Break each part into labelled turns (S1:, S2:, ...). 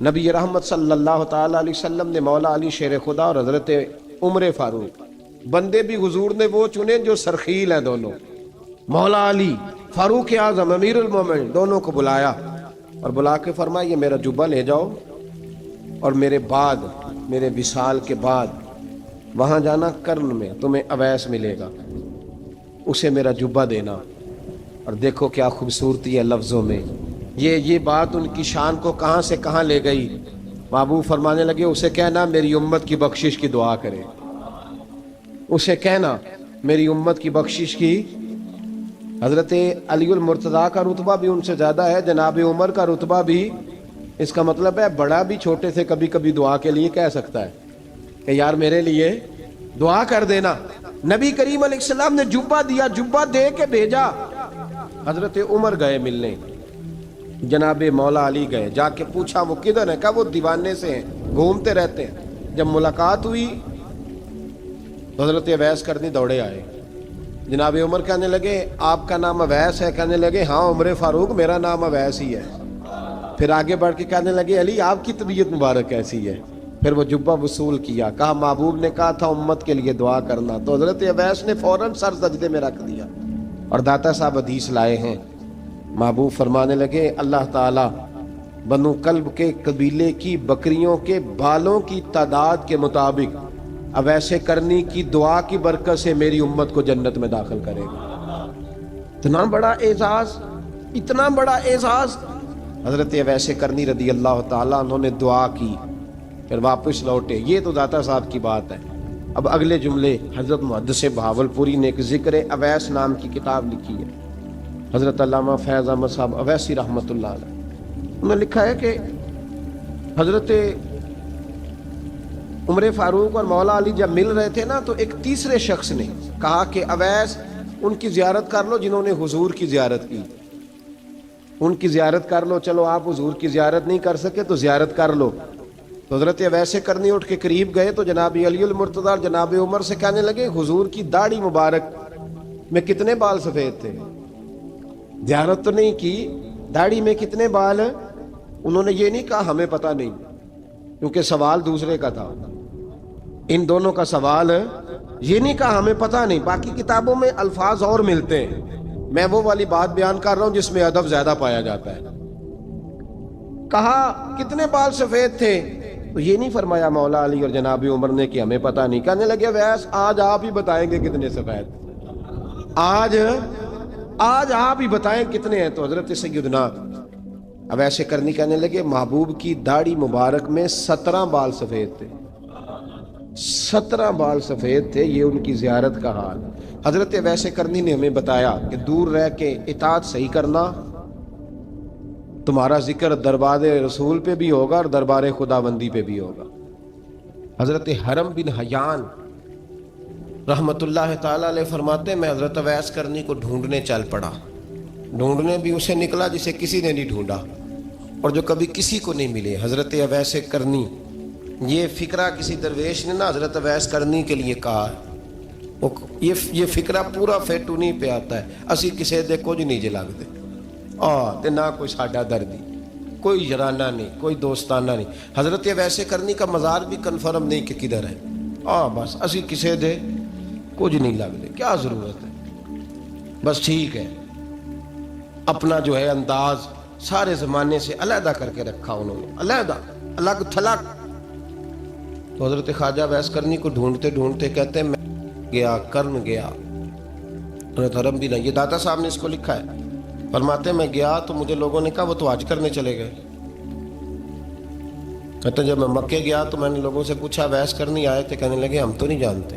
S1: نبی رحمت صلی اللہ تعالی علیہ وسلم نے مولا علی شیر خدا اور حضرت عمر فاروق، بندے بھی حضور نے وہ چنے جو سرخیل ہیں دونوں، مولا علی فاروق اعظم امیر المومنین، دونوں کو بلایا اور بلا کے فرمایا یہ میرا جبہ لے جاؤ اور میرے بعد، میرے وصال کے بعد وہاں جانا کرن میں تمہیں اویس ملے گا، اسے میرا جبہ دینا۔ اور دیکھو کیا خوبصورتی ہے لفظوں میں، یہ بات ان کی شان کو کہاں سے کہاں لے گئی۔ محبوب فرمانے لگے اسے کہنا میری امت کی بخشش کی دعا کرے، اسے کہنا میری امت کی بخشش کی۔ حضرت علی المرتضیٰ کا رتبہ بھی ان سے زیادہ ہے، جناب عمر کا رتبہ بھی، اس کا مطلب ہے بڑا بھی چھوٹے سے کبھی کبھی دعا کے لیے کہہ سکتا ہے کہ یار میرے لیے دعا کر دینا۔ نبی کریم علیہ السلام نے جبہ دیا، جبہ دے کے بھیجا۔ حضرت عمر گئے ملنے، جناب مولا علی گئے، جا کے پوچھا وہ کدھر ہے، کہا وہ دیوانے سے ہیں، گھومتے رہتے ہیں۔ جب ملاقات ہوئی حضرت اویس کرنی دوڑے آئے، جناب عمر کہنے لگے آپ کا نام اویس ہے؟ کہنے لگے ہاں عمر فاروق میرا نام اویس ہی ہے۔ پھر آگے بڑھ کے کہنے لگے علی آپ کی طبیعت مبارک کیسی ہے؟ پھر وہ جبہ وصول کیا، کہا محبوب نے کہا تھا امت کے لیے دعا کرنا، تو حضرت اویس نے فوراً سر سجدے میں رکھ دیا۔ اور داتا صاحب حدیث لائے ہیں، محبوب فرمانے لگے اللہ تعالیٰ بنو کلب کے قبیلے کی بکریوں کے بالوں کی تعداد کے مطابق اویس کرنی کی دعا کی برکت سے میری امت کو جنت میں داخل کرے گا۔ اتنا بڑا اعزاز، اتنا اعزاز اعزاز۔ حضرت اویس کرنی رضی اللہ تعالیٰ انہوں نے دعا کی، پھر واپس لوٹے۔ یہ تو داتا صاحب کی بات ہے۔ اب اگلے جملے حضرت محدث بہاولپوری نے ایک ذکر اویس نام کی کتاب لکھی ہے، حضرت علامہ فیض احمد صاحب اویسی رحمۃ اللہ علیہ، انہوں نے لکھا ہے کہ حضرت عمر فاروق اور مولا علی جب مل رہے تھے نا، تو ایک تیسرے شخص نے کہا کہ اویس ان کی زیارت کر لو جنہوں نے حضور کی زیارت کی، ان کی زیارت کر لو، چلو آپ حضور کی زیارت نہیں کر سکے تو زیارت کر لو۔ تو حضرت اویس کرنی اٹھ کے قریب گئے تو جناب علی المرتضیٰ اور جناب عمر سے کہنے لگے حضور کی داڑھی مبارک میں کتنے بال سفید تھے؟ زیارت تو نہیں کی، داڑھی میں کتنے بال؟ انہوں نے یہ نہیں کہا ہمیں پتہ نہیں، کیونکہ سوال دوسرے کا تھا۔ ان دونوں کا سوال یہ نہیں کہا ہمیں پتہ نہیں، باقی کتابوں میں الفاظ اور ملتے ہیں، میں وہ والی بات بیان کر رہا ہوں جس میں ادب زیادہ پایا جاتا ہے۔ کہا کتنے بال سفید تھے؟ تو یہ نہیں فرمایا مولا علی اور جناب عمر نے کہ ہمیں پتہ نہیں، کہنے لگے ویس آج آپ ہی بتائیں گے کتنے سفید، آج آپ ہی بتائیں کتنے ہیں۔ تو حضرت سیدنا اویس کرنی کہنے لگے محبوب کی داڑھی مبارک میں 17 بال سفید تھے، 17 بال سفید تھے، یہ ان کی زیارت کا حال۔ حضرت اویس کرنی نے ہمیں بتایا کہ دور رہ کے اطاعت صحیح کرنا، تمہارا ذکر دربار رسول پہ بھی ہوگا اور دربار خداوندی پہ بھی ہوگا۔ حضرت حرم بن حیان رحمت اللہ تعالیٰ علیہ فرماتے ہیں میں حضرت اویس کرنی کو ڈھونڈنے چل پڑا، ڈھونڈنے بھی اسے نکلا جسے کسی نے نہیں ڈھونڈا اور جو کبھی کسی کو نہیں ملے۔ حضرت اویس کرنی، یہ فکرہ کسی درویش نے نا حضرت اویس کرنی کے لیے کہا، یہ فکرہ پورا فیٹونی پہ آتا ہے، اسی کسی دے کچھ نہیں جے لگتے تے نہ کوئی ساڈا دردی، کوئی یارانہ نہیں، کوئی دوستانہ نہیں۔ حضرت اویس کرنی کا مزار بھی کنفرم نہیں کہ کدھر ہے، بس اسی کسی دے کچھ نہیں لگتے، کیا ضرورت ہے، بس ٹھیک ہے۔ اپنا جو ہے انداز سارے زمانے سے علیحدہ کر کے رکھا انہوں نے، علیحدہ، الگ تھلگ۔ تو حضرت خواجہ اویس کرنی کو ڈھونڈتے ڈھونڈتے کہتے ہیں میں گیا، کرن گیا، حضرت حرم بھی نہیں، یہ داتا صاحب نے اس کو لکھا ہے، فرماتے میں گیا تو مجھے لوگوں نے کہا وہ تو حج کرنے چلے گئے۔ کہتے ہیں جب میں مکے گیا تو میں نے لوگوں سے پوچھا اویس کرنی آئے تھے؟ کہنے لگے ہم تو نہیں جانتے۔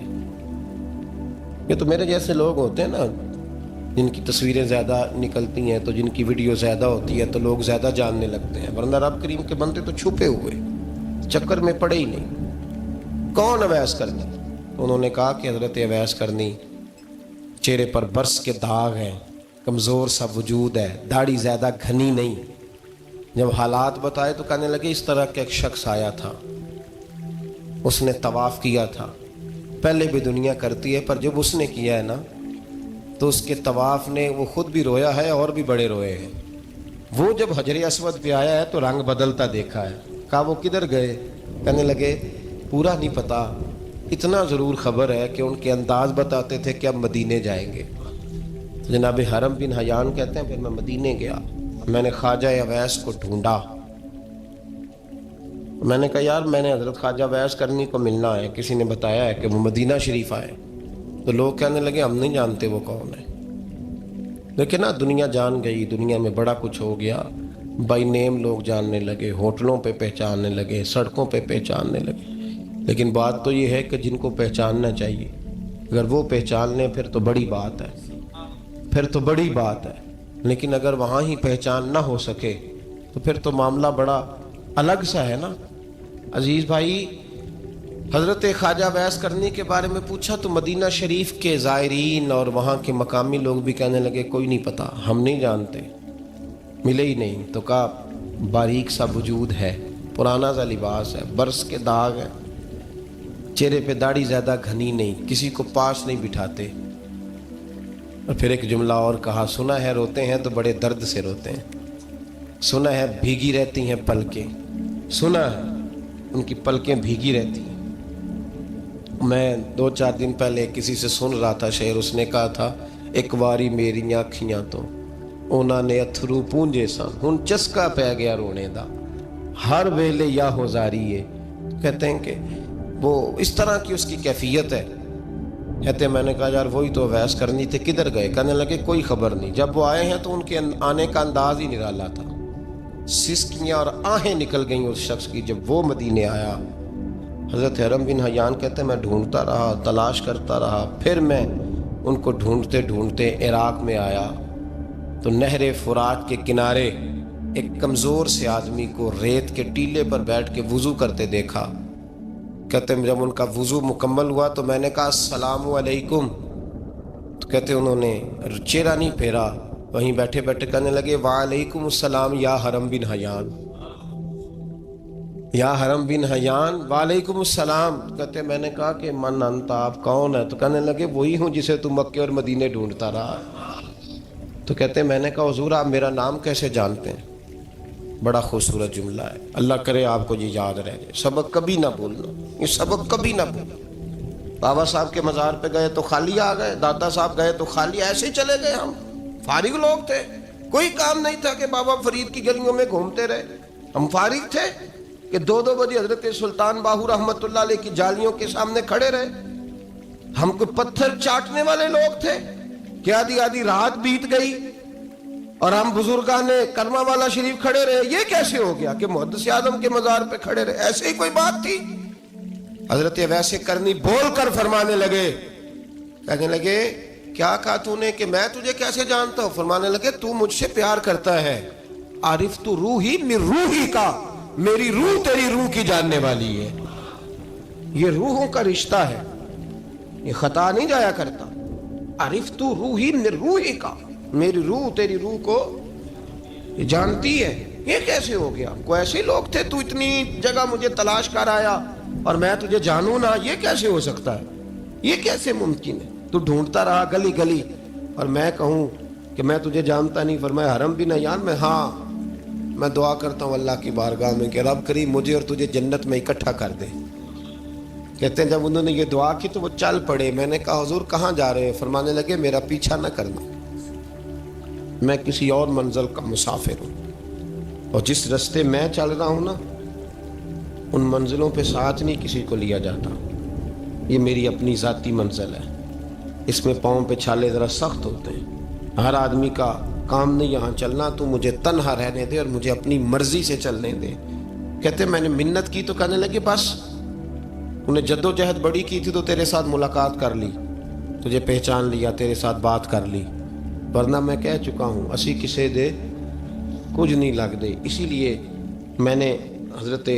S1: یہ تو میرے جیسے لوگ ہوتے ہیں نا جن کی تصویریں زیادہ نکلتی ہیں، تو جن کی ویڈیو زیادہ ہوتی ہے تو لوگ زیادہ جاننے لگتے ہیں، ورنہ رب کریم کے بندے تو چھپے ہوئے، چکر میں پڑے ہی نہیں۔ کون اویس کرنی؟ انہوں نے کہا کہ حضرت اویس کرنی، چہرے پر برس کے داغ ہیں، کمزور سا وجود ہے، داڑھی زیادہ گھنی نہیں۔ جب حالات بتائے تو کہنے لگے اس طرح کا ایک شخص آیا تھا، اس نے طواف کیا تھا، پہلے بھی دنیا کرتی ہے، پر جب اس نے کیا ہے نا تو اس کے طواف نے وہ خود بھی رویا ہے اور بھی بڑے روئے ہیں۔ وہ جب حجر اسود پہ آیا ہے تو رنگ بدلتا دیکھا ہے، کہا وہ کدھر گئے؟ کہنے لگے پورا نہیں پتا، اتنا ضرور خبر ہے کہ ان کے انداز بتاتے تھے کہ اب مدینے جائیں گے۔ جناب حرم بن حیان کہتے ہیں پھر میں مدینے گیا، میں نے خواجہ اویس کو ڈھونڈا، میں نے کہا یار میں نے حضرت خواجہ اویس کرنی کو ملنا ہے، کسی نے بتایا ہے کہ وہ مدینہ شریف آئے، تو لوگ کہنے لگے ہم نہیں جانتے وہ کون ہے۔ لیکن نا دنیا جان گئی، دنیا میں بڑا کچھ ہو گیا، بائی نیم لوگ جاننے لگے، ہوٹلوں پہ پہچاننے لگے، سڑکوں پہ پہچاننے لگے۔ لیکن بات تو یہ ہے کہ جن کو پہچاننا چاہیے اگر وہ پہچان لیں پھر تو بڑی بات ہے، پھر تو بڑی بات ہے۔ لیکن اگر وہاں ہی پہچان نہ ہو سکے تو پھر تو معاملہ بڑا الگ سا ہے نا۔ عزیز بھائی، حضرت خواجہ اویس کرنی کے بارے میں پوچھا تو مدینہ شریف کے زائرین اور وہاں کے مقامی لوگ بھی کہنے لگے کوئی نہیں پتا، ہم نہیں جانتے، ملے ہی نہیں۔ تو کہا باریک سا وجود ہے، پرانا سا لباس ہے، برس کے داغ ہے، چہرے پہ داڑھی زیادہ گھنی نہیں، کسی کو پاس نہیں بٹھاتے۔ اور پھر ایک جملہ اور کہا، سنا ہے روتے ہیں تو بڑے درد سے روتے ہیں، سنا ہے بھیگی رہتی ہیں پلکیں، سنا ہے ان کی پلکیں بھیگی رہتی ہیں۔ میں 2-4 دن پہلے کسی سے سن رہا تھا شعر، اس نے کہا تھا ایک واری میری آنکھیاں تو انہوں نے اتھرو پونجے سن، ہن چسکا پہ گیا رونے دا، ہر ویلے یا ہوزاری ہے۔ کہتے ہیں کہ وہ اس طرح کی اس کی کیفیت ہے۔ کہتے ہیں میں نے کہا یار وہی تو اویس کرنی تھے، کدھر گئے؟ کہنے لگے کوئی خبر نہیں، جب وہ آئے ہیں تو ان کے آنے کا انداز ہی نرالا تھا، سسکیاں اور آہیں نکل گئیں اس شخص کی جب وہ مدینے آیا۔ حضرت حرم بن حیان کہتے ہیں میں ڈھونڈتا رہا، تلاش کرتا رہا، پھر میں ان کو ڈھونڈتے ڈھونڈتے عراق میں آیا تو نہر فرات کے کنارے ایک کمزور سے آدمی کو ریت کے ٹیلے پر بیٹھ کے وضو کرتے دیکھا۔ کہتے ہیں جب ان کا وضو مکمل ہوا تو میں نے کہا السلام علیکم، تو کہتے ہیں انہوں نے چہرہ نہیں پھیرا، وہیں بیٹھے بیٹھے کہنے لگے وعلیکم السلام یا حرم بن حیان، یا حرم بن حیان وعلیکم السلام۔ کہتے ہیں میں نے کہا کہ من انت، آپ کون ہے؟ تو کہنے لگے وہی ہوں جسے تم مکے اور مدینے ڈھونڈتا رہا۔ تو کہتے ہیں میں نے کہا حضور آپ میرا نام کیسے جانتے ہیں؟ بڑا خوبصورت جملہ ہے، اللہ کرے آپ کو یہ یاد رہ جائے، سبق کبھی نہ بھولنا، یہ سبق کبھی نہ بھولنا۔ بابا صاحب کے مزار پہ گئے تو خالی آ گئے، دادا صاحب گئے تو خالی، ایسے ہی چلے گئے، ہم فارغ لوگ تھے، کوئی کام نہیں تھا کہ بابا فرید کی گلیوں میں گھومتے رہے، ہم فارغ تھے کہ 2 بجے حضرت سلطان باہو رحمۃ اللہ علیہ کی جالیوں کے سامنے کھڑے رہے۔ ہم کوئی پتھر چاٹنے والے لوگ تھے کہ آدھی رات بیت گئی اور ہم بزرگان کرما والا شریف کھڑے رہے؟ یہ کیسے ہو گیا کہ محدث اعظم کے مزار پہ کھڑے رہے؟ ایسے ہی کوئی بات تھی؟ حضرت اویس کرنی بول کر فرمانے لگے، کہنے لگے کیا کہا تو نے کہ میں تجھے کیسے جانتا ہوں؟ فرمانے لگے تو مجھ سے پیار کرتا ہے، عارف تو روحی من روحی کا، میری روح تیری روح کی جاننے والی ہے۔ یہ روحوں کا رشتہ ہے، یہ خطا نہیں جایا کرتا۔ عارف تو روحی من روحی کا، میری روح تیری روح کو جانتی ہے۔ یہ کیسے ہو گیا؟ کوئی ایسے لوگ تھے تو اتنی جگہ مجھے تلاش کر آیا اور میں تجھے جانوں نہ؟ یہ کیسے ہو سکتا ہے؟ یہ کیسے ممکن ہے؟ تو ڈھونڈتا رہا گلی گلی اور میں کہوں کہ میں تجھے جانتا نہیں؟ فرمایا حرم بن حیان میں، ہاں میں دعا کرتا ہوں اللہ کی بارگاہ میں کہ رب کریم مجھے اور تجھے جنت میں اکٹھا کر دے۔ کہتے ہیں جب انہوں نے یہ دعا کی تو وہ چل پڑے۔ میں نے کہا حضور کہاں جا رہے ہیں؟ فرمانے لگے میرا پیچھا نہ کرنا، میں کسی اور منزل کا مسافر ہوں، اور جس رستے میں چل رہا ہوں نا ان منزلوں پہ ساتھ نہیں کسی کو لیا جاتا، یہ میری اپنی ذاتی منزل ہے، اس میں پاؤں پہ چھالے ذرا سخت ہوتے ہیں، ہر آدمی کا کام نہیں یہاں چلنا، تو مجھے تنہا رہنے دے اور مجھے اپنی مرضی سے چلنے دے۔ کہتے میں نے منت کی تو کہنے لگے بس انہیں جد و جہد بڑی کی تھی تو تیرے ساتھ ملاقات کر لی، تجھے پہچان لیا، تیرے ساتھ بات کر لی، ورنہ میں کہہ چکا ہوں اسی کسے دے کچھ نہیں لگ دے۔ اسی لیے میں نے حضرت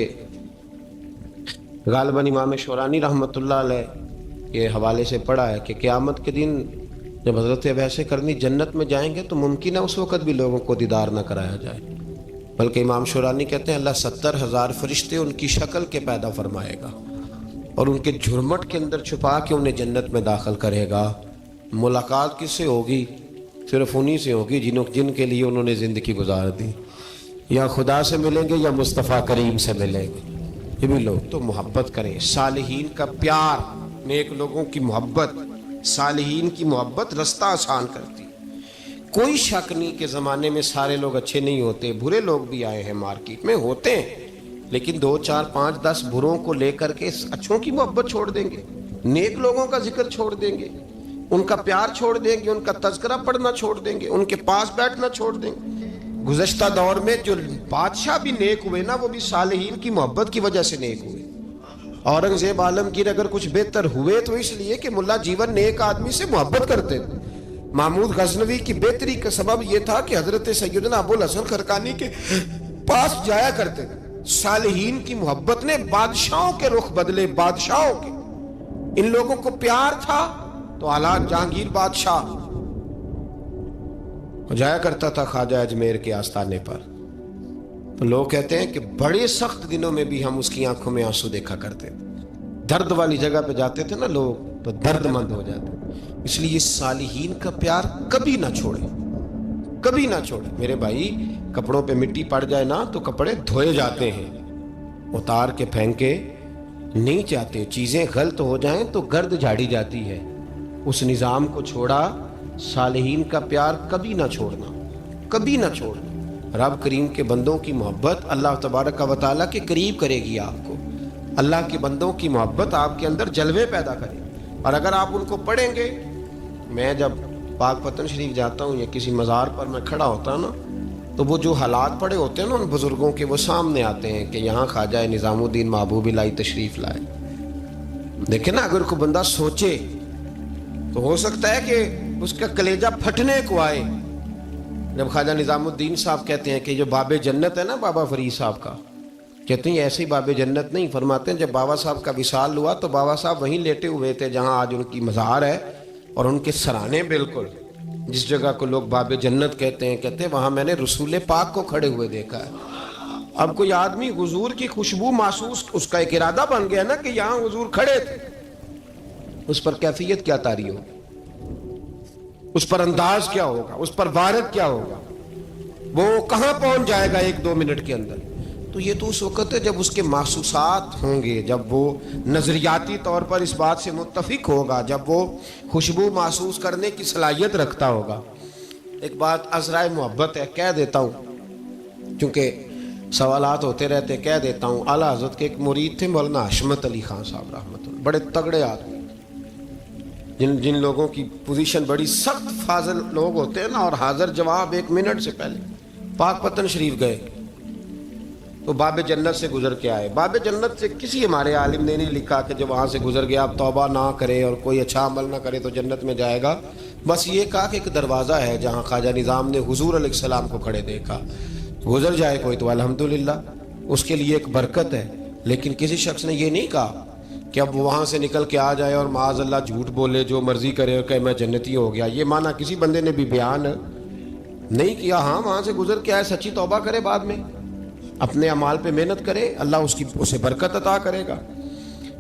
S1: غالباً امام شورانی رحمۃ اللہ علیہ کے حوالے سے پڑھا ہے کہ قیامت کے دن جب حضرت اویس کرنی جنت میں جائیں گے تو ممکن ہے اس وقت بھی لوگوں کو دیدار نہ کرایا جائے، بلکہ امام شورانی کہتے ہیں اللہ 70,000 فرشتے ان کی شکل کے پیدا فرمائے گا اور ان کے جھرمٹ کے اندر چھپا کے انہیں جنت میں داخل کرے گا۔ ملاقات کس سے ہوگی؟ صرف انہی سے ہوگی جن کے لیے انہوں نے زندگی گزار دی۔ یا خدا سے ملیں گے یا مصطفیٰ کریم سے ملیں گے. یہ بھی لوگ تو محبت کریں. صالحین کا پیار، نیک لوگوں کی محبت، صالحین کی محبت رستہ آسان کرتی. کوئی شک نہیں کہ زمانے میں سارے لوگ اچھے نہیں ہوتے، برے لوگ بھی آئے ہیں مارکیٹ میں، ہوتے ہیں، لیکن 2 4 5 10 بروں کو لے کر کے اچھوں کی محبت چھوڑ دیں گے، نیک لوگوں کا ذکر چھوڑ دیں گے، ان کا پیار چھوڑ دیں گے، ان کا تذکرہ پڑھنا چھوڑ دیں گے، ان کے پاس بیٹھنا چھوڑ دیں گے. گزشتہ دور میں جو بادشاہ بھی نیک ہوئے نا، وہ بھی صالحین کی محبت کی وجہ سے نیک ہوئے. اورنگزیب عالمگیر اگر کچھ بہتر ہوئے تو اس لیے کہ ملا جیون نیک آدمی سے محبت کرتے تھے. محمود غزنوی کی بہتری کا سبب یہ تھا کہ حضرت سیدنا ابوالحسن خرقانی کے پاس جایا کرتے تھے. صالحین کی محبت نے بادشاہوں کے رخ بدلے، بادشاہوں کے. ان لوگوں کو پیار تھا تو حالات جہانگیر بادشاہ جایا کرتا تھا خواجہ اجمیر کے آستانے پر، تو لوگ کہتے ہیں کہ بڑے سخت دنوں میں بھی ہم اس کی آنکھوں میں آنسو دیکھا کرتے تھے. درد والی جگہ پہ جاتے تھے نا لوگ تو درد مند ہو جاتے. اس لیے صالحین کا پیار کبھی نہ چھوڑے، کبھی نہ چھوڑے. میرے بھائی، کپڑوں پہ مٹی پڑ جائے نا تو کپڑے دھوئے جاتے ہیں، اتار کے پھینکے نہیں چاہتے. چیزیں غلط ہو جائیں تو گرد جھاڑی جاتی ہے. اس نظام کو چھوڑا. صالحین کا پیار کبھی نہ چھوڑنا، کبھی نہ چھوڑنا. رب کریم کے بندوں کی محبت اللہ تبارک و تعالیٰ کے قریب کرے گی آپ کو. اللہ کے بندوں کی محبت آپ کے اندر جلوے پیدا کرے. اور اگر آپ ان کو پڑھیں گے، میں جب پاک پتن شریف جاتا ہوں یا کسی مزار پر میں کھڑا ہوتا ہوں نا، تو وہ جو حالات پڑے ہوتے ہیں نا ان بزرگوں کے، وہ سامنے آتے ہیں کہ یہاں خواجہ نظام الدین محبوب الہی تشریف لائے. دیکھیں نا، اگر کوئی بندہ سوچے تو ہو سکتا ہے کہ اس کا کلیجہ پھٹنے کو آئے جب خواجہ نظام الدین صاحب کہتے ہیں کہ جو باب جنت ہے نا بابا فرید صاحب کا، کہتے ہیں ایسی باب جنت نہیں. فرماتے ہیں جب بابا صاحب کا وصال ہوا تو بابا صاحب وہیں لیٹے ہوئے تھے جہاں آج ان کی مزار ہے، اور ان کے سرانے بالکل جس جگہ کو لوگ باب جنت کہتے ہیں وہاں میں نے رسول پاک کو کھڑے ہوئے دیکھا ہے. اب کوئی آدمی حضور کی خوشبو محسوس، اس کا ایک ارادہ بن گیا نا کہ یہاں حضور کھڑے تھے، اس پر کیفیت کیا طاری ہو، اس پر انداز کیا ہوگا، اس پر وارد کیا ہوگا، وہ کہاں پہنچ جائے گا 1-2 منٹ کے اندر. تو یہ تو اس وقت ہے جب اس کے محسوسات ہوں گے، جب وہ نظریاتی طور پر اس بات سے متفق ہوگا، جب وہ خوشبو محسوس کرنے کی صلاحیت رکھتا ہوگا. ایک بات عذرائے محبت ہے، کہہ دیتا ہوں کیونکہ سوالات ہوتے رہتے، کہہ دیتا ہوں. اعلیٰ حضرت کے ایک مرید تھے مولانا حشمت علی خان صاحب رحمۃ اللہ، بڑے تگڑے آدمی، جن لوگوں کی پوزیشن بڑی سخت فاضل لوگ ہوتے ہیں نا، اور حاضر جواب 1 منٹ سے پہلے. پاک پتن شریف گئے تو باب جنت سے گزر کے آئے. باب جنت سے کسی ہمارے عالم نے نہیں لکھا کہ جب وہاں سے گزر گیا آپ توبہ نہ کرے اور کوئی اچھا عمل نہ کرے تو جنت میں جائے گا. بس یہ کہا کہ ایک دروازہ ہے جہاں خواجہ نظام نے حضور علیہ السلام کو کھڑے دیکھا، گزر جائے کوئی تو الحمدللہ اس کے لیے ایک برکت ہے. لیکن کسی شخص نے یہ نہیں کہا کہ اب وہاں سے نکل کے آ جائے اور معاذ اللہ جھوٹ بولے، جو مرضی کرے اور کہ میں جنتی ہو گیا. یہ معنی کسی بندے نے بھی بیان نہیں کیا. ہاں، وہاں سے گزر کے آئے، سچی توبہ کرے، بعد میں اپنے اعمال پہ محنت کرے، اللہ اسے برکت عطا کرے گا.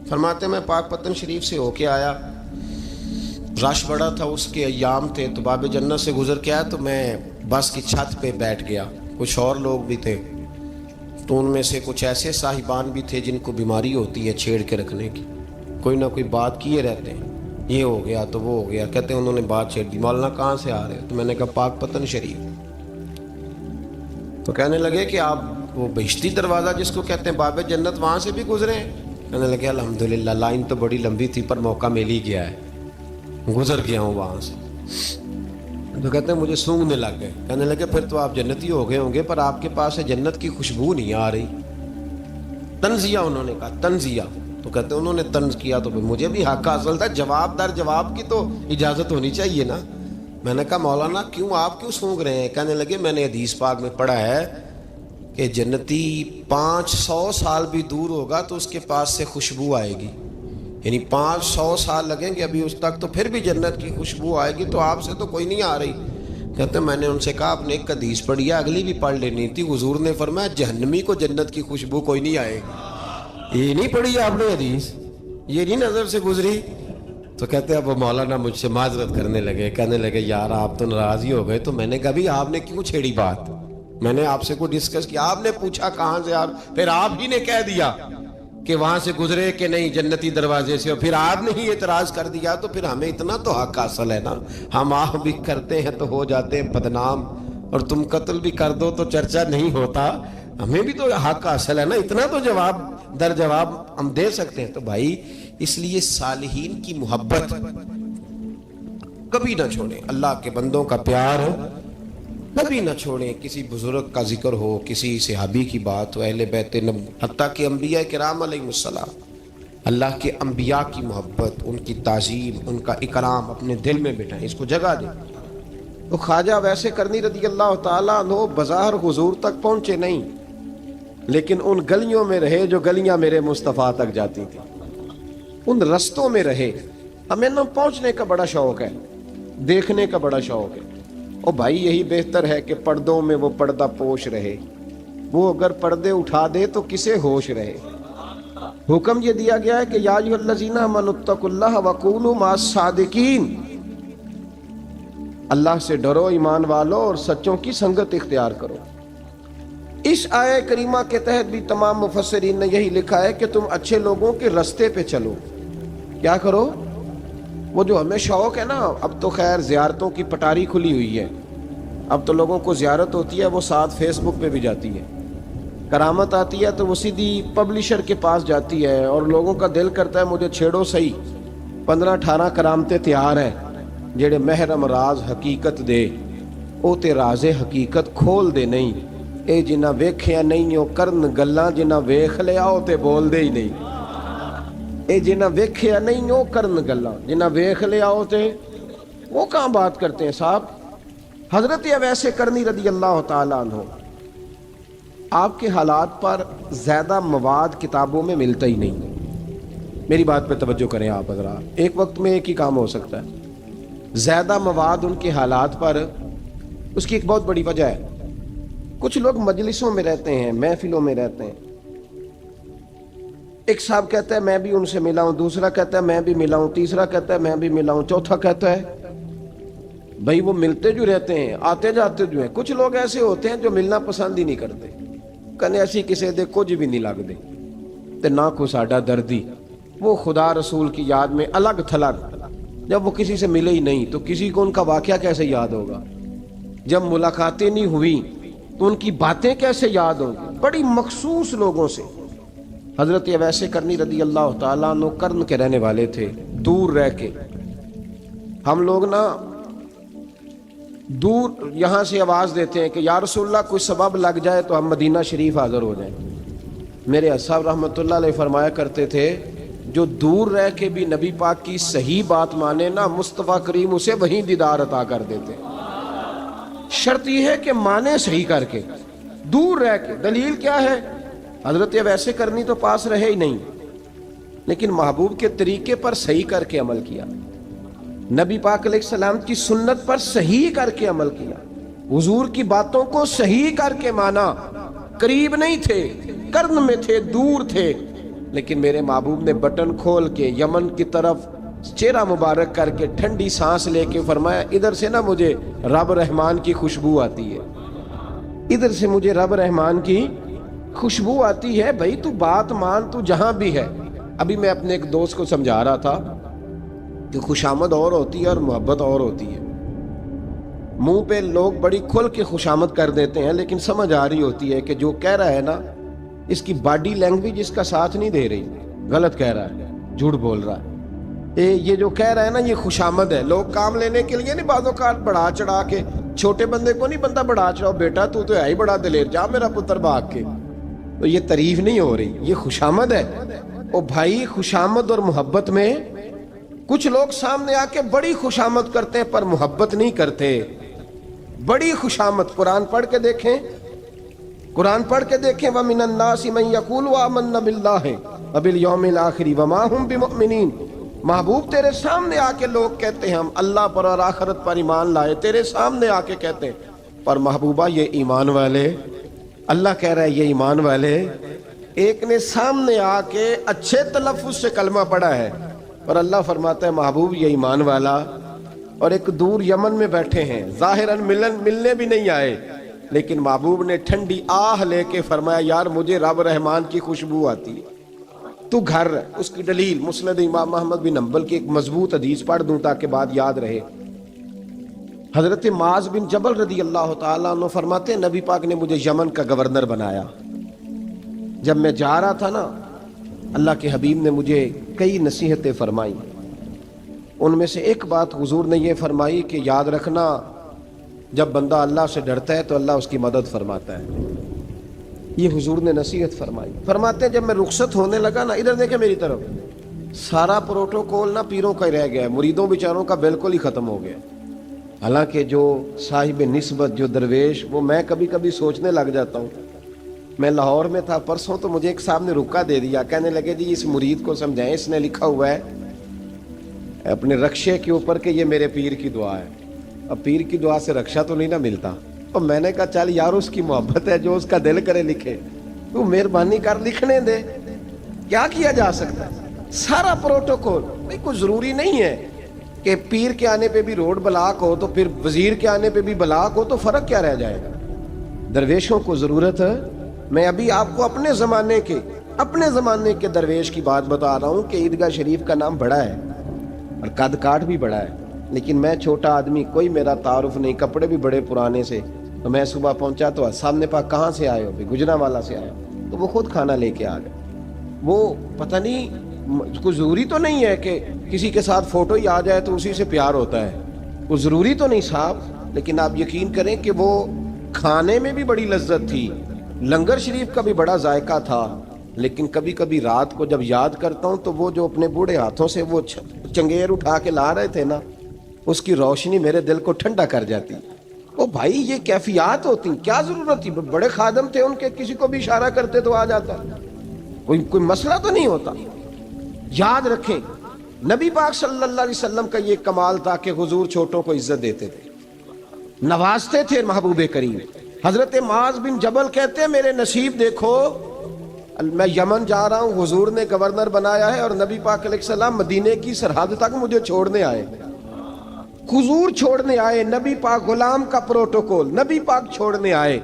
S1: فرماتے میں پاک پتن شریف سے ہو کے آیا، رش بڑا تھا، اس کے ایام تھے، تو باب جنت سے گزر کے آیا تو میں بس کی چھت پہ بیٹھ گیا. کچھ اور لوگ بھی تھے، تو ان میں سے کچھ ایسے صاحبان بھی تھے جن کو بیماری ہوتی ہے چھیڑ کے رکھنے کی، کوئی نہ کوئی بات کیے رہتے ہیں، یہ ہو گیا تو وہ ہو گیا. کہتے ہیں انہوں نے بات چھیڑ دی، مولانا کہاں سے آ رہے ہیں؟ تو میں نے کہا پاک پتن شریف. تو کہنے لگے کہ آپ وہ بہشتی دروازہ جس کو کہتے ہیں باب جنت، وہاں سے بھی گزرے ہیں؟ کہنے لگے الحمدللہ، لائن تو بڑی لمبی تھی پر موقع مل ہی گیا ہے، گزر گیا ہوں وہاں سے. تو کہتے ہیں مجھے سونگنے لگ گئے. کہنے لگے پھر تو آپ جنتی ہو گئے ہوں گے، پر آپ کے پاس سے جنت کی خوشبو نہیں آ رہی. تنزیہ، انہوں نے کہا تنزیہ. تو کہتے ہیں انہوں نے طنز کیا تو پھر مجھے بھی حق حاصل تھا، جواب در جواب کی تو اجازت ہونی چاہیے نا. میں نے کہا مولانا آپ کیوں سونگ رہے ہیں؟ کہنے لگے میں نے حدیث پاک میں پڑھا ہے کہ جنتی 500 سال بھی دور ہوگا تو اس کے پاس سے خوشبو آئے گی، یعنی 500 سال لگیں گے ابھی اس تک، تو پھر بھی جنت کی خوشبو آئے گی، تو آپ سے تو کوئی نہیں آ رہی. کہتے ہیں میں نے ان سے کہا آپ نے ایک حدیث پڑھی ہے، اگلی بھی پڑھ لینی تھی. حضور نے فرمایا جہنمی کو جنت کی خوشبو کوئی نہیں آئے گی. یہ نہیں پڑھی آپ نے حدیث، یہ نہیں نظر سے گزری. تو کہتے ہیں اب وہ مولانا مجھ سے معذرت کرنے لگے، کہنے لگے یار آپ تو ناراض ہی ہو گئے. تو میں نے کہا بھی آپ نے کیوں چھیڑی بات؟ میں نے آپ سے کوئی ڈسکس کیا؟ آپ نے پوچھا کہاں سے، آپ پھر آپ ہی نے کہہ دیا کہ وہاں سے گزرے کہ نہیں جنتی دروازے سے، اور پھر آپ نے ہی اعتراض کر دیا، تو پھر ہمیں اتنا تو حق حاصل ہے نا، ہم آپ بھی کرتے ہیں تو ہو جاتے ہیں بدنام، اور تم قتل بھی کر دو تو چرچا نہیں ہوتا، ہمیں بھی تو حق حاصل ہے نا، اتنا تو جواب در جواب ہم دے سکتے ہیں۔ تو بھائی اس لیے صالحین کی محبت کبھی نہ چھوڑیں، اللہ کے بندوں کا پیار کبھی نہ چھوڑیں، کسی بزرگ کا ذکر ہو، کسی صحابی کی بات ہو، اہل بیت نبی، حتیٰ کہ انبیاء کرام علیہ السلام، اللہ کے انبیاء کی محبت، ان کی تعظیم، ان کا اکرام اپنے دل میں بٹھائیں، اس کو جگہ دیں۔ تو خواجہ ویسے کرنی رضی اللہ تعالیٰ عنہ بظاہر حضور تک پہنچے نہیں، لیکن ان گلیوں میں رہے جو گلیاں میرے مصطفیٰ تک جاتی تھیں، ان رستوں میں رہے۔ ہمیں نہ پہنچنے کا بڑا شوق ہے، دیکھنے کا بڑا شوق ہے، اور بھائی یہی بہتر ہے کہ پردوں میں وہ پردہ پوش رہے، وہ اگر پردے اٹھا دے تو کسے ہوش رہے۔ حکم یہ دیا گیا ہے کہ یا ایھا الذین آمنوا اتقوا اللہ وکونوا مع الصادقین، اللہ سے ڈرو ایمان والو اور سچوں کی سنگت اختیار کرو۔ اس آیہ کریمہ کے تحت بھی تمام مفسرین نے یہی لکھا ہے کہ تم اچھے لوگوں کے رستے پہ چلو۔ کیا کرو؟ وہ جو ہمیں شوق ہے نا، اب تو خیر زیارتوں کی پٹاری کھلی ہوئی ہے، اب تو لوگوں کو زیارت ہوتی ہے وہ ساتھ فیس بک پہ بھی جاتی ہے، کرامت آتی ہے تو وہ سیدھی پبلشر کے پاس جاتی ہے، اور لوگوں کا دل کرتا ہے مجھے چھیڑو صحیح، 15-18 کرامتیں تیار ہیں، جڑے محرم راز حقیقت دے او تے راز حقیقت کھول دے نہیں، اے جنہ ویکھیا نہیں او کرن گلاں، جنہ ویکھ لیا او تے بول دے ہی نہیں، اے جنہ ویکھیا نہیں او کرن گلاں، جنہ ویکھ لیا او تے وہ کہاں بات کرتے ہیں صاحب۔ حضرت اویس کرنی رضی اللہ تعالیٰ عنہ، آپ کے حالات پر زیادہ مواد کتابوں میں ملتا ہی نہیں، میری بات پہ توجہ کریں آپ حضرات، ایک وقت میں ایک ہی کام ہو سکتا ہے، زیادہ مواد ان کے حالات پر، اس کی ایک بہت بڑی وجہ ہے، کچھ لوگ مجلسوں میں رہتے ہیں، محفلوں میں رہتے ہیں، ایک صاحب کہتا ہے میں بھی ان سے ملا ہوں، دوسرا کہتا ہے میں بھی ملا ہوں، تیسرا کہتا ہے میں بھی ملا ہوں، چوتھا کہتا ہے بھائی وہ ملتے جو رہتے ہیں، آتے جاتے جو ہیں۔ کچھ لوگ ایسے ہوتے ہیں جو ملنا پسند ہی نہیں کرتے، کنے ایسی کسے دے کچھ بھی نہیں لگ دے تے نہ کو ساڈا دردی، وہ خدا رسول کی یاد میں الگ تھلگ، جب وہ کسی سے ملے ہی نہیں تو کسی کو ان کا واقعہ کیسے یاد ہوگا، جب ملاقاتیں نہیں ہوئی تو ان کی باتیں کیسے یاد ہوں گی۔ بڑی مخصوص لوگوں سے حضرت اویس کرنی رضی اللہ تعالیٰ عنہ کرن کے رہنے والے تھے، دور رہ کے، ہم لوگ نا دور یہاں سے آواز دیتے ہیں کہ یا رسول اللہ کوئی سبب لگ جائے تو ہم مدینہ شریف حاضر ہو جائیں۔ میرے صاحب رحمۃ اللہ علیہ فرمایا کرتے تھے جو دور رہ کے بھی نبی پاک کی صحیح بات مانے نا، مصطفیٰ کریم اسے وہیں دیدار عطا کر دیتے، شرط یہ ہے کہ مانے صحیح کر کے، دور رہ کے۔ دلیل کیا ہے؟ حضرت اویس کرنی تو پاس رہے ہی نہیں، لیکن محبوب کے طریقے پر صحیح کر کے عمل کیا، نبی پاک علیہ السلام کی سنت پر صحیح کر کے عمل کیا، حضور کی باتوں کو صحیح کر کے مانا۔ قریب نہیں تھے، قرن میں تھے، دور تھے، لیکن میرے محبوب نے بٹن کھول کے یمن کی طرف چہرہ مبارک کر کے ٹھنڈی سانس لے کے فرمایا ادھر سے نا مجھے رب رحمان کی خوشبو آتی ہے، ادھر سے مجھے رب رحمان کی خوشبو آتی ہے، بھائی تو بات مان، تو جہاں بھی ہے۔ ابھی میں اپنے ایک دوست کو سمجھا رہا تھا کہ خوشامد اور ہوتی ہے اور محبت اور ہوتی ہے، منہ پہ لوگ بڑی کھل کے خوشامد کر دیتے ہیں، لیکن سمجھ آ رہی ہوتی ہے کہ جو کہہ رہا ہے نا اس کی باڈی لینگویج اس کا ساتھ نہیں دے رہی، غلط کہہ رہا ہے، جھوٹ بول رہا ہے، یہ جو کہہ رہا ہے نا یہ خوشامد ہے۔ لوگ کام لینے کے لیے نہیں بعض اوقات بڑھا چڑھا کے، چھوٹے بندے کو نہیں بندہ بڑھا چڑھاؤ، بیٹا تو ہے ہی بڑا دلیر، جا میرا پتر بھاگ کے، تو یہ تعریف نہیں ہو رہی، یہ خوشامد ہے۔ او بھائی خوشامد اور محبت میں کچھ لوگ سامنے آ کے بڑی خوشامد کرتے ہیں پر محبت نہیں کرتے، بڑی خوشامد۔ قرآن پڑھ کے دیکھیں، قرآن پڑھ کے دیکھیں وَمِنَ النَّاسِ مَن يَقُولُ آمَنَّا بِاللَّهِ وَبِالْيَوْمِ الْآخِرِ وَمَا هُمْ بِمُؤْمِنِينَ۔ محبوب تیرے سامنے آ کے لوگ کہتے ہیں ہم اللہ پر اور آخرت پر ایمان لائے، تیرے سامنے آ کے کہتے ہیں، پر محبوبہ یہ ایمان والے، اللہ کہہ رہا ہے یہ ایمان والے، ایک نے سامنے آ کے اچھے تلفظ سے کلمہ پڑھا ہے، اور اللہ فرماتا ہے محبوب یہ ایمان والا، اور ایک دور یمن میں بیٹھے ہیں، ظاہراً ملنے بھی نہیں آئے، لیکن محبوب نے ٹھنڈی آہ لے کے فرمایا یار مجھے رب رحمان کی خوشبو آتی ہے، تو گھر اس کی دلیل مسند امام احمد بن حنبل کی ایک مضبوط حدیث پڑھ دوں تاکہ بات یاد رہے۔ حضرت معاذ بن جبل رضی اللہ تعالیٰ عنہ فرماتے ہیں نبی پاک نے مجھے یمن کا گورنر بنایا۔ جب میں جا رہا تھا نا، اللہ کے حبیب نے مجھے کئی نصیحتیں فرمائی، ان میں سے ایک بات حضور نے یہ فرمائی کہ یاد رکھنا جب بندہ اللہ سے ڈرتا ہے تو اللہ اس کی مدد فرماتا ہے۔ یہ حضور نے نصیحت فرمائی۔ فرماتے ہیں جب میں رخصت ہونے لگا نا، ادھر دیکھیں میری طرف، سارا پروٹوکول نا پیروں کا ہی رہ گیا ہے، مریدوں بیچاروں کا بالکل ہی ختم ہو گیا۔ حالانکہ جو صاحب نسبت، جو درویش، وہ میں کبھی کبھی سوچنے لگ جاتا ہوں۔ میں لاہور میں تھا پرسوں، تو مجھے ایک صاحب نے رکا دے دیا، کہنے لگے جی اس مرید کو سمجھائیں، اس نے لکھا ہوا ہے اپنے رکشے کے اوپر کہ یہ میرے پیر کی دعا ہے۔ اب پیر کی دعا سے رکشہ تو نہیں نہ ملتا، اور میں نے کہا چل یار اس کی محبت ہے، جو اس کا دل کرے لکھے، تو مہربانی کر لکھنے دے، کیا کیا جا سکتا ہے۔ سارا پروٹوکول بھائی کوئی ضروری نہیں ہے کہ پیر کے آنے پہ بھی روڈ بلاک ہو تو پھر وزیر کے آنے پہ بھی بلاک ہو، تو فرق کیا رہ جائے گا۔ درویشوں کو ضرورت ہے۔ میں ابھی آپ کو اپنے زمانے کے درویش کی بات بتا رہا ہوں کہ عیدگاہ شریف کا نام بڑا ہے اور قد کاٹ بھی بڑا ہے، لیکن میں چھوٹا آدمی، کوئی میرا تعارف نہیں، کپڑے بھی بڑے پرانے سے، تو میں صبح پہنچا تو سامنے پاک کہاں سے آئے ہو؟ گجرانوالہ سے آئے ہو، تو وہ خود کھانا لے کے آ گئے۔ وہ پتہ نہیں، کوئی ضروری تو نہیں ہے کہ کسی کے ساتھ فوٹو ہی آ جائے تو اسی سے پیار ہوتا ہے، کوئی ضروری تو نہیں صاحب، لیکن آپ یقین کریں کہ وہ کھانے میں بھی بڑی لذت تھی، لنگر شریف کا بھی بڑا ذائقہ تھا۔ لیکن کبھی کبھی رات کو جب یاد کرتا ہوں تو وہ جو اپنے بوڑھے ہاتھوں سے وہ چنگیر اٹھا کے لا رہے تھے نا، اس کی روشنی میرے دل کو ٹھنڈا کر جاتی۔ او بھائی یہ کیفیات ہوتی، کیا ضرورت تھی؟ بڑے خادم تھے ان کے، کسی کو بھی اشارہ کرتے تو آ جاتا، کوئی مسئلہ تو نہیں ہوتا۔ یاد رکھیں نبی پاک صلی اللہ علیہ وسلم کا یہ کمال تھا کہ حضور چھوٹوں کو عزت دیتے تھے، نوازتے تھے محبوب کریم۔ حضرت معاذ بن جبل کہتے ہیں میرے نصیب دیکھو، میں یمن جا رہا ہوں، حضور نے گورنر بنایا ہے، اور نبی پاک علیہ السلام مدینے کی سرحد تک مجھے چھوڑنے آئے، حضور چھوڑنے آئے، نبی پاک غلام کا پروٹوکول، نبی پاک چھوڑنے آئے۔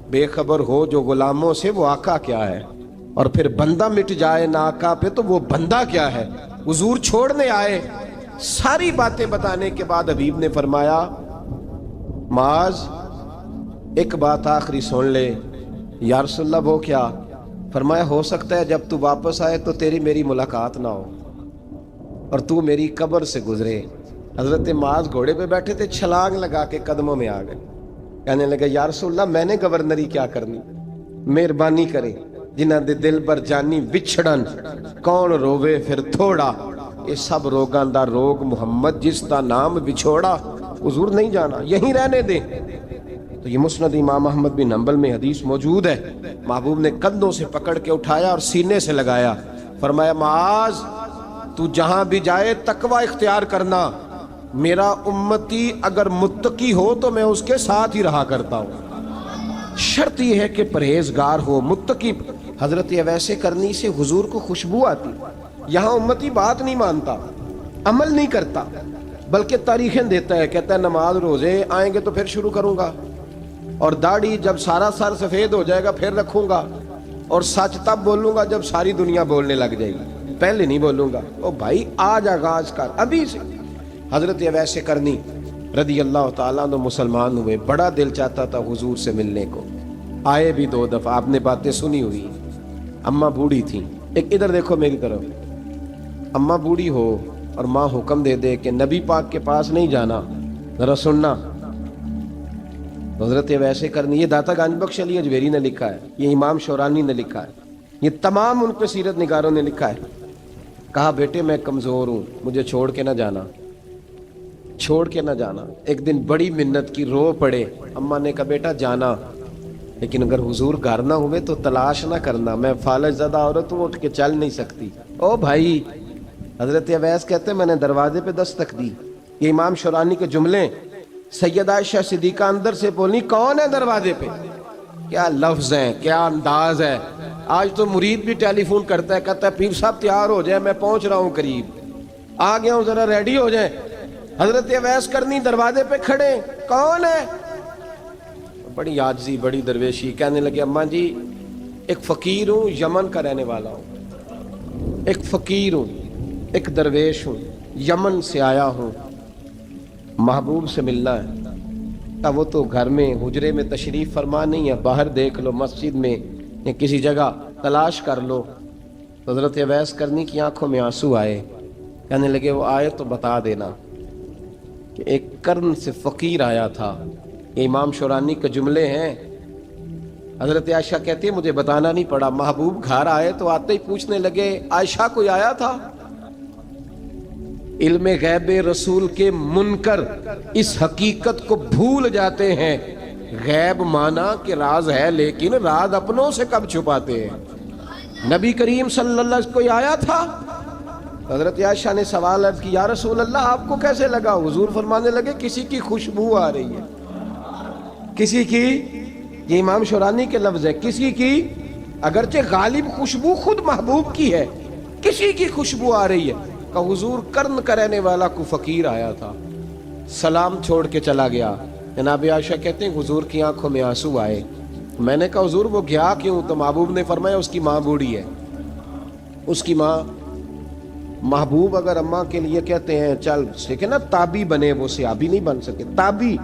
S1: بے خبر ہو جو غلاموں سے وہ آقا کیا ہے، اور پھر بندہ مٹ جائے نہ آقا پہ تو وہ بندہ کیا ہے۔ حضور چھوڑنے آئے، ساری باتیں بتانے کے بعد حبیب نے فرمایا معاذ ایک بات آخری سن لے۔ یا رسول اللہ وہ کیا؟ فرمایا ہو سکتا ہے جب تو واپس آئے تو تیری میری ملاقات نہ ہو اور تو میری قبر سے گزرے۔ حضرت معاذ گھوڑے پہ بیٹھے تھے، چھلانگ لگا کے قدموں میں آ گئے، کہنے لگے یا رسول اللہ میں نے گورنری کیا کرنی، مہربانی کرے، جنہ دے دل بر جانی وچھڑن کون روے پھر تھوڑا، یہ سب روگاں دا روگ محمد جس دا نام بچھوڑا۔ حضور نہیں جانا، یہیں رہنے دے۔ تو یہ مسند امام احمد بن حنبل میں حدیث موجود ہے۔ محبوب نے کندھوں سے پکڑ کے اٹھایا اور سینے سے لگایا، فرمایا معاذ تو جہاں بھی جائے تقوی اختیار کرنا، میرا امتی اگر متقی ہو تو میں اس کے ساتھ ہی رہا کرتا ہوں، شرط یہ ہے کہ پرہیزگار ہو، متقی۔ حضرت اویس کرنی سے حضور کو خوشبو آتی۔ یہاں امتی بات نہیں مانتا، عمل نہیں کرتا، بلکہ تاریخیں دیتا ہے، کہتا ہے نماز روزے آئیں گے تو پھر شروع کروں گا، اور داڑھی جب سارا سر سفید ہو جائے گا پھر رکھوں گا، اور سچ تب بولوں گا جب ساری دنیا بولنے لگ جائے گی، پہلے نہیں بولوں گا۔ او بھائی آج آغاز کر ابھی سے۔ حضرت اویس کرنی رضی اللہ تعالیٰ عنہ مسلمان ہوئے، بڑا دل چاہتا تھا حضور سے ملنے کو، آئے بھی 2 دفعہ، آپ نے باتیں سنی ہوئی۔ اماں بوڑھی تھیں، ایک ادھر دیکھو میری طرف، اماں بوڑھی ہو اور ماں حکم دے دے کہ نبی پاک کے پاس نہیں جانا، ذرا سننا۔ حضرت اویس کرنی، یہ داتا گنج بخش علی اجویری نے لکھا ہے، یہ امام شورانی نے لکھا ہے، یہ تمام ان پہ سیرت نگاروں نے لکھا ہے۔ کہا بیٹے میں کمزور ہوں، مجھے چھوڑ کے نہ جانا، چھوڑ کے نہ جانا۔ ایک دن بڑی منت کی، رو پڑے۔ اماں نے کہا بیٹا جانا، لیکن اگر حضور گھر نہ ہوئے تو تلاش نہ کرنا، میں فالج زدہ عورت ہوں، اٹھ کے چل نہیں سکتی۔ او بھائی، حضرت اویس کہتے ہیں میں نے دروازے پہ دستک دی، یہ امام شورانی کے جملے، سیدہ عائشہ صدیقہ اندر سے بولنی کون ہے دروازے پہ؟ کیا لفظ ہیں، کیا انداز ہے۔ آج تو مرید بھی ٹیلی فون کرتا ہے، کہتا ہے پیر صاحب تیار ہو جائے، میں پہنچ رہا ہوں، قریب آ گیا ہوں، ذرا ریڈی ہو جائیں۔ حضرت اویس کرنی دروازے پہ کھڑے، کون ہے؟ بڑی عاجزی بڑی درویشی. کہنے لگے اماں جی ایک فقیر ہوں, یمن کا رہنے والا ہوں, ایک فقیر ہوں, ایک درویش ہوں, یمن سے آیا ہوں, محبوب سے ملنا ہے. اب وہ تو گھر میں حجرے میں تشریف فرما نہیں ہے, باہر دیکھ لو, مسجد میں یا کسی جگہ تلاش کر لو. حضرت اویس کرنی کی آنکھوں میں آنسو آئے. کہنے لگے وہ آئے تو بتا دینا کہ ایک قرن سے فقیر آیا تھا. یہ امام شورانی کے جملے ہیں. حضرت عائشہ کہتی ہے مجھے بتانا نہیں پڑا, محبوب گھر آئے تو آتے ہی پوچھنے لگے عائشہ کوئی آیا تھا؟ علم غیب رسول کے منکر اس حقیقت کو بھول جاتے ہیں. غیب مانا کہ راز ہے, لیکن راز اپنوں سے کب چھپاتے ہیں. نبی کریم صلی اللہ علیہ وسلم کوئی آیا تھا؟ حضرت عائشہ نے سوال عرض کی یا رسول اللہ آپ کو کیسے لگا؟ حضور فرمانے لگے کسی کی خوشبو آ رہی ہے. کسی کی, یہ امام شورانی کے لفظ ہے, کسی کی, اگرچہ غالب خوشبو خود محبوب کی ہے, کسی کی خوشبو آ رہی ہے. کہ حضور قرن کا رہنے والا کو فقیر آیا تھا, سلام چھوڑ کے چلا گیا. جناب عائشہ کہتے ہیں حضور کی آنکھوں میں آنسو آئے. میں نے کہا حضور وہ گیا کیوں؟ تو محبوب نے فرمایا اس کی ماں بوڑھی ہے, اس کی ماں. محبوب اگر اماں کے لیے کہتے ہیں چل ٹھیک ہے نا تابی بنے, وہ صحابی نہیں بن سکے, تابی,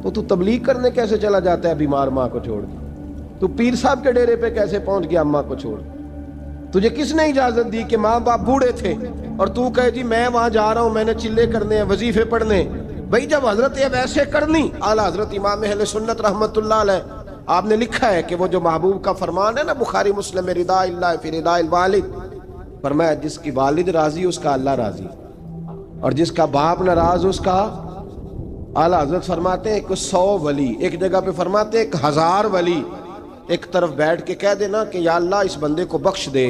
S1: تو تبلیغ کرنے کیسے چلا جاتا ہے بیمار ماں کو چھوڑ کے؟ تو پیر صاحب کے ڈیرے پہ کیسے پہنچ گیا اماں کو چھوڑ؟ تجھے کس نے اجازت دی کہ ماں باپ بوڑھے تھے اور تو کہے جی میں وہاں جا رہا ہوں, میں نے چلے کرنے ہیں, وظیفے پڑھنے؟ بھئی جب حضرت ویسے کرنی, اعلیٰ حضرت امام اہل سنت رحمت اللہ علیہ آپ نے لکھا ہے کہ وہ جو محبوب کا فرمان ہے نا بخاری مسلم میں, رضا اللہ فی رضا الوالد, فرمایا جس کی والد راضی اس کا اللہ راضی, اور جس کا باپ ناراض اس کا. اعلیٰ حضرت فرماتے ہیں ایک 100 ولی, ایک جگہ پہ فرماتے ہیں 1000 ولی ایک طرف بیٹھ کے کہہ دینا کہ یا اللہ اس بندے کو بخش دے,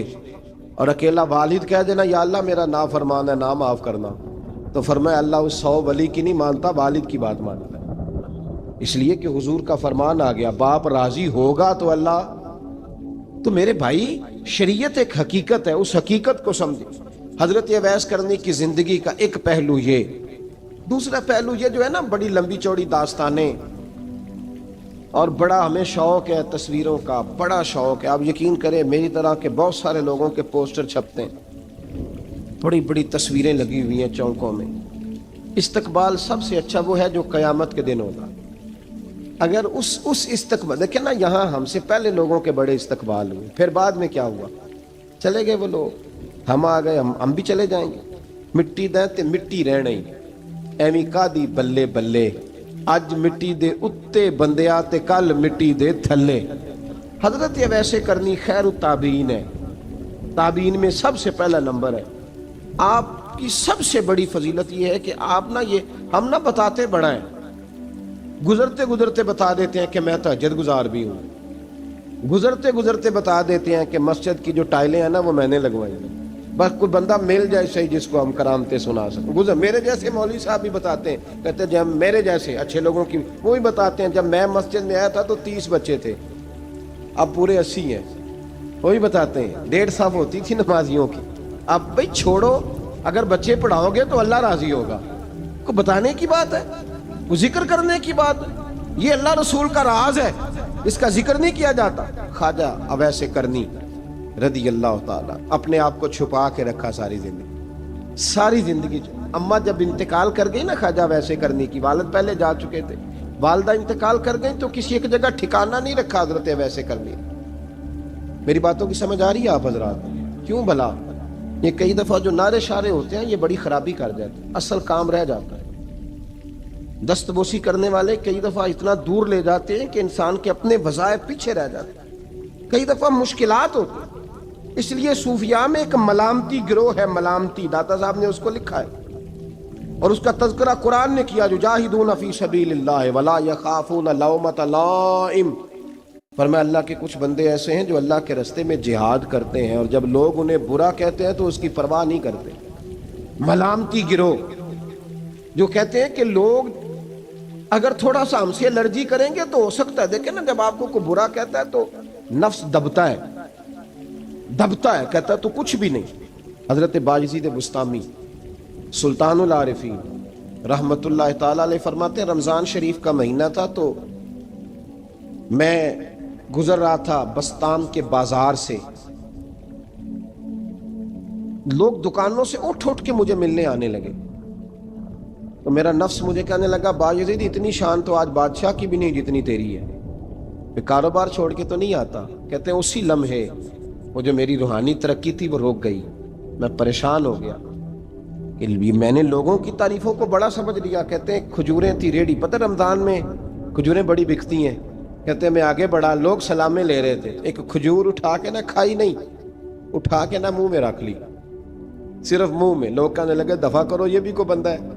S1: اور اکیلا والد کہہ دینا یا اللہ میرا نافرمان ہے نا معاف کرنا. تو فرمایا اللہ اس 100 ولی کی نہیں مانتا, والد کی بات مانتا ہے. اس لیے کہ حضور کا فرمان آ گیا باپ راضی ہوگا تو اللہ. تو میرے بھائی شریعت ایک حقیقت ہے, اس حقیقت کو سمجھے. حضرت اویس کرنی کی زندگی کا ایک پہلو یہ. دوسرا پہلو یہ جو ہے نا بڑی لمبی چوڑی داستانیں, اور بڑا ہمیں شوق ہے تصویروں کا, بڑا شوق ہے. آپ یقین کریں میری طرح کے بہت سارے لوگوں کے پوسٹر چھپتے ہیں, بڑی بڑی تصویریں لگی ہوئی ہیں چوکوں میں. استقبال سب سے اچھا وہ ہے جو قیامت کے دن ہوگا. اگر اس استقبال دیکھیں نا, یہاں ہم سے پہلے لوگوں کے بڑے استقبال ہوئے, پھر بعد میں کیا ہوا, چلے گئے وہ لوگ, ہم آ گئے, ہم بھی چلے جائیں گے. مٹی دیں تے مٹی رہنا ہی, ایویں کا دی بلے بلے, اج مٹی دے اتے بندیا تے کل مٹی دے تھلے. حضرت ویسے کرنی خیر التابعین ہے, تابعین میں سب سے پہلا نمبر ہے. آپ کی سب سے بڑی فضیلت یہ ہے کہ آپ نا, یہ ہم نہ بتاتے بڑا ہیں, گزرتے گزرتے بتا دیتے ہیں کہ میں تہجد گزار بھی ہوں, گزرتے گزرتے بتا دیتے ہیں کہ مسجد کی جو ٹائلیں ہیں نا وہ میں نے لگوائی ہیں. بس کوئی بندہ مل جائے صحیح جس کو ہم کرامتیں سنا سکیں. میرے جیسے مولوی صاحب بھی بتاتے ہیں, کہتے ہیں جب میرے جیسے اچھے لوگوں کی وہ بھی بتاتے ہیں جب میں مسجد میں آیا تھا تو 30 بچے تھے, اب پورے 80 ہیں. وہ بھی بتاتے ہیں 1.5 صف ہوتی تھی نمازیوں کی, اب بھائی چھوڑو, اگر بچے پڑھاؤ گے تو اللہ راضی ہوگا. کو بتانے کی بات ہے, وہ ذکر کرنے کی بات ہے. یہ اللہ رسول کا راز ہے, اس کا ذکر نہیں کیا جاتا. خواجہ اویس کرنی رضی اللہ تعالیٰ اپنے آپ کو چھپا کے رکھا ساری زندگی. اماں جب انتقال کر گئی نا خواجہ اویس کرنی کی, والد پہلے جا چکے تھے, والدہ انتقال کر گئی تو کسی ایک جگہ ٹھکانہ نہیں رکھا حضرت اویس کرنی. میری باتوں کی سمجھ آ رہی ہے آپ حضرات؟ کیوں بھلا یہ کئی دفعہ جو نعرے شارے ہوتے ہیں یہ بڑی خرابی کر جاتے ہیں, اصل کام رہ جاتا ہے. دست بوسی کرنے والے کئی دفعہ اتنا دور لے جاتے ہیں کہ انسان کے اپنے وظائف پیچھے رہ جاتے ہیں, کئی دفعہ مشکلات ہوتی ہیں. اس لیے صوفیاء میں ایک ملامتی گروہ ہے, ملامتی, داتا صاحب نے اس کو لکھا ہے اور اس کا تذکرہ قرآن نے کیا, یجاہدون فی سبیل اللہ ولا یخافون لومۃ لائم. فرمایا اللہ کے کچھ بندے ایسے ہیں جو اللہ کے راستے میں جہاد کرتے ہیں اور جب لوگ انہیں برا کہتے ہیں تو اس کی پرواہ نہیں کرتے. ملامتی گروہ جو کہتے ہیں کہ لوگ اگر تھوڑا سا ہم سے الرجی کریں گے تو ہو سکتا ہے, دیکھیں نا جب آپ کو کوئی برا کہتا ہے تو نفس دبتا ہے, کہتا ہے تو کچھ بھی نہیں. حضرت باجزید بستامی سلطان العارفین رحمت اللہ تعالی علیہ فرماتے ہیں رمضان شریف کا مہینہ تھا تو میں گزر رہا تھا بستان کے بازار سے، لوگ دکانوں سے اٹھ اٹھ کے مجھے ملنے آنے لگے، تو میرا نفس مجھے کہنے لگا باجزید اتنی شان تو آج بادشاہ کی بھی نہیں جتنی تیری ہے، کہ کاروبار چھوڑ کے تو نہیں آتا۔ کہتے ہیں اسی لمحے وہ جو میری روحانی ترقی تھی وہ رک گئی، میں پریشان ہو گیا کہ میں نے لوگوں کی تعریفوں کو بڑا سمجھ لیا۔ کہتے ہیں کھجوریں تھی ریڑھی، پتہ رمضان میں کھجوریں بڑی بکتی ہیں، کہتے ہیں میں آگے بڑھا، لوگ سلامیں لے رہے تھے، ایک کھجور اٹھا کے نہ کھائی نہیں، اٹھا کے نہ منہ میں رکھ لی، صرف منہ میں۔ لوگ کہنے لگے دفع کرو، یہ بھی کوئی بندہ ہے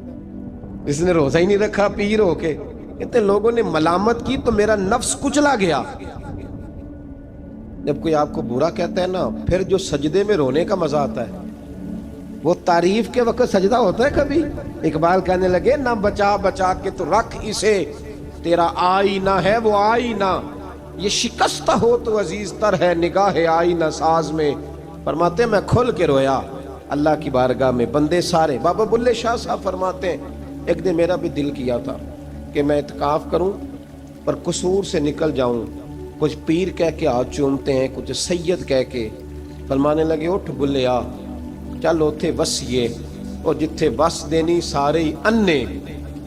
S1: اس نے روزہ ہی نہیں رکھا پیر ہو کے۔ کہتے ہیں لوگوں نے ملامت کی تو میرا نفس کچلا گیا۔ جب کوئی آپ کو برا کہتا ہے نا، پھر جو سجدے میں رونے کا مزہ آتا ہے، وہ تعریف کے وقت سجدہ ہوتا ہے کبھی؟ اقبال کہنے لگے نہ بچا بچا کے تو رکھ اسے، تیرا آئینہ ہے وہ آئینہ، یہ شکستہ ہو تو عزیز تر ہے نگاہ آئینہ ساز میں۔ فرماتے ہیں میں کھل کے رویا اللہ کی بارگاہ میں، بندے سارے۔ بابا بلے شاہ صاحب فرماتے ہیں ایک دن میرا بھی دل کیا تھا کہ میں اعتکاف کروں پر قصور سے نکل جاؤں، کچھ پیر کہہ کے ہاتھ چومتے ہیں، کچھ سید کہہ کے۔ فرمانے لگے اٹھ بلے آ، چل اوتھے وسیے اور جتھے وس دینی سارے ہی انے،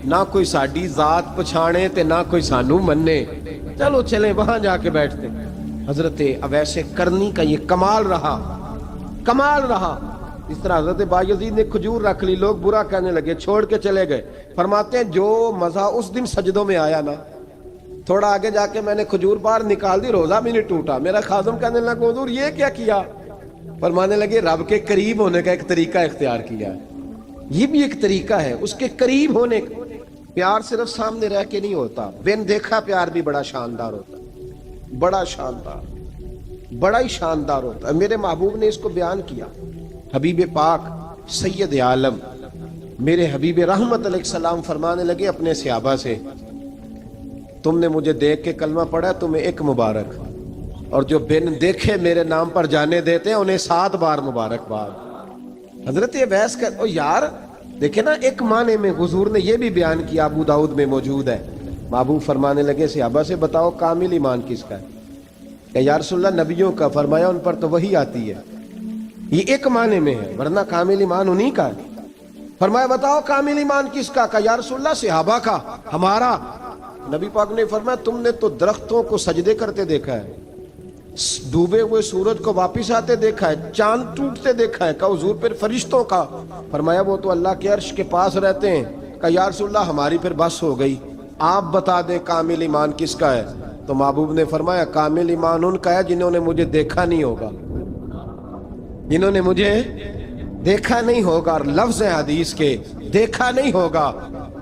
S1: نہ کوئی ساڈی ذات پچھانے تے نہ کوئی سانو مننے، چلو چلیں وہاں جا کے بیٹھتے۔ حضرت اویس کرنی کا یہ کمال رہا، کمال رہا۔ اس طرح حضرت بایزید نے کھجور رکھ لی، لوگ برا کہنے لگے، چھوڑ کے چلے گئے۔ فرماتے ہیں جو مزہ اس دن سجدوں میں آیا نا، تھوڑا آگے جا کے میں نے کھجور باہر نکال دی، روزہ بھی نہیں ٹوٹا۔ میرا خادم کہنے لگا حضور یہ کیا کیا؟ فرمانے لگے رب کے قریب ہونے کا ایک طریقہ اختیار کیا ہے، یہ بھی ایک طریقہ ہے اس کے قریب ہونے کا۔ پیار صرف سامنے رہ کے نہیں ہوتا، بن دیکھا پیار بھی بڑا شاندار ہوتا ہے، بڑا شاندار، بڑا ہی شاندار ہوتا ہے۔ میرے محبوب نے اس کو بیان کیا، حبیب پاک سید عالم میرے حبیب رحمت علیہ السلام فرمانے لگے اپنے صحابہ سے، تم نے مجھے دیکھ کے کلمہ پڑھا، تمہیں ایک مبارک، اور جو بن دیکھے میرے نام پر جانے دیتے ہیں انہیں 7 بار مبارکباد۔ حضرت اویس کا او یار دیکھیں نا، ایک معنی میں حضور نے یہ بھی بیان کیا، ابو داؤد میں موجود ہے۔ محبوب فرمانے لگے صحابہ سے بتاؤ کامل ایمان کس کا ہے؟ کہ یا رسول اللہ نبیوں کا۔ فرمایا ان پر تو وہی آتی ہے، یہ ایک معنی میں ہے، ورنہ کامل ایمان انہی کا ہے۔ فرمایا بتاؤ کامل ایمان کس کا؟ کہ یا رسول اللہ صحابہ کا، ہمارا۔ نبی پاک نے فرمایا تم نے تو درختوں کو سجدے کرتے دیکھا ہے، ڈوبے ہوئے سورج کو واپس آتے دیکھا ہے، چاند ٹوٹتے دیکھا ہے۔ کہ حضور پھر فرشتوں کا؟ فرمایا وہ تو اللہ کے عرش کے پاس رہتے ہیں۔ کہ یا رسول اللہ ہماری پھر بس ہو گئی، آپ بتا دیں کامل ایمان کس کا ہے؟ تو محبوب نے فرمایا کامل ایمان ان کا ہے جنہوں نے مجھے دیکھا نہیں ہوگا، جنہوں نے مجھے دیکھا نہیں ہوگا، اور لفظ حدیث کے دیکھا نہیں ہوگا،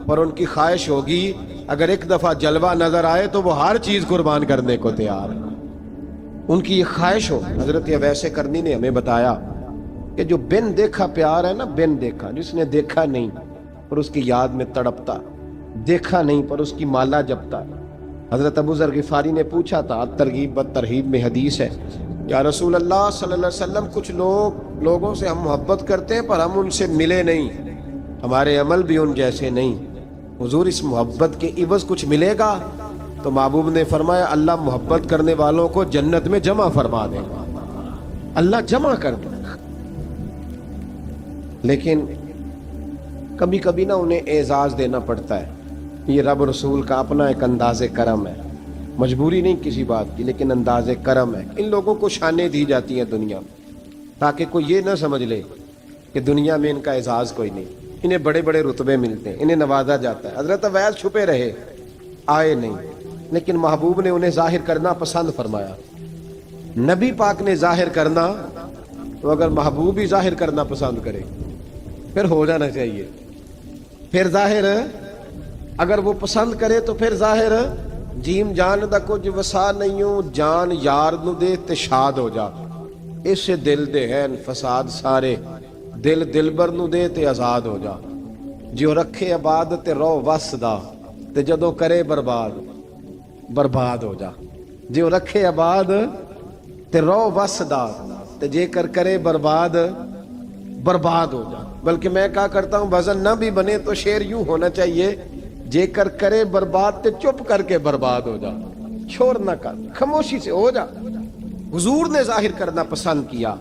S1: اور ان کی خواہش ہوگی اگر ایک دفعہ جلوہ نظر آئے تو وہ ہر چیز قربان کرنے کو تیار ہے، ان کی یہ خواہش ہو۔ حضرت اویس کرنی نے ہمیں بتایا کہ جو بن دیکھا پیار ہے نا، بن دیکھا، جس نے دیکھا نہیں پر اس کی یاد میں تڑپتا، دیکھا نہیں پر اس کی مالا جپتا۔ حضرت ابو ذر غفاری نے پوچھا تھا، ترغیب و ترہیب میں حدیث ہے، یا رسول اللہ صلی اللہ علیہ وسلم کچھ لوگوں سے ہم محبت کرتے ہیں پر ہم ان سے ملے نہیں، ہمارے عمل بھی ان جیسے نہیں، حضور اس محبت کے عوض کچھ ملے گا؟ تو محبوب نے فرمایا اللہ محبت کرنے والوں کو جنت میں جمع فرما دے گا، اللہ جمع کر دے گا۔ لیکن کبھی کبھی نہ انہیں اعزاز دینا پڑتا ہے، یہ رب رسول کا اپنا ایک انداز کرم ہے، مجبوری نہیں کسی بات کی، لیکن انداز کرم ہے۔ ان لوگوں کو شانیں دی جاتی ہیں دنیا میں تاکہ کوئی یہ نہ سمجھ لے کہ دنیا میں ان کا اعزاز کوئی نہیں، انہیں بڑے بڑے رتبے ملتے ہیں، انہیں نوازا جاتا ہے۔ حضرت اویس چھپے رہے، آئے نہیں، لیکن محبوب نے انہیں ظاہر کرنا پسند فرمایا۔ نبی پاک نے ظاہر کرنا تو اگر محبوب ہی ظاہر کرنا پسند کرے پھر ہو جانا چاہیے، پھر ظاہر اگر وہ پسند کرے تو پھر ظاہر جیم جان دا کچھ وسا نہیں ہوں، جان یار نو دے تے شاد ہو جا، اس دل دے ہیں فساد سارے، دل دلبر نو دے تے آزاد ہو جا، جو رکھے آباد تے رو وس دا تے جدو کرے برباد برباد ہو جا، جو رکھے آباد تے رو وس دا تے جے کر کرے برباد برباد ہو جا۔ بلکہ میں کہا کرتا ہوں وزن نہ بھی بنے تو شعر یوں ہونا چاہیے، جے کر کرے برباد تے چپ کر کے برباد ہو جا۔ شور نہ کر، خاموشی سے ہو جا۔ حضور نے ظاہر کرنا پسند کیا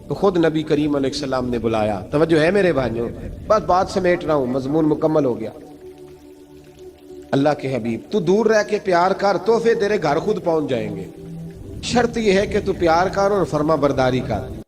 S1: تو خود نبی کریم علیہ السلام نے بلایا۔ توجہ ہے میرے بھائیوں، بس بات سمیٹ رہا ہوں، مضمون مکمل ہو گیا۔ اللہ کے حبیب تو دور رہ کے پیار کر، تحفے تیرے گھر خود پہنچ جائیں گے، شرط یہ ہے کہ تو پیار کر اور فرما برداری کر۔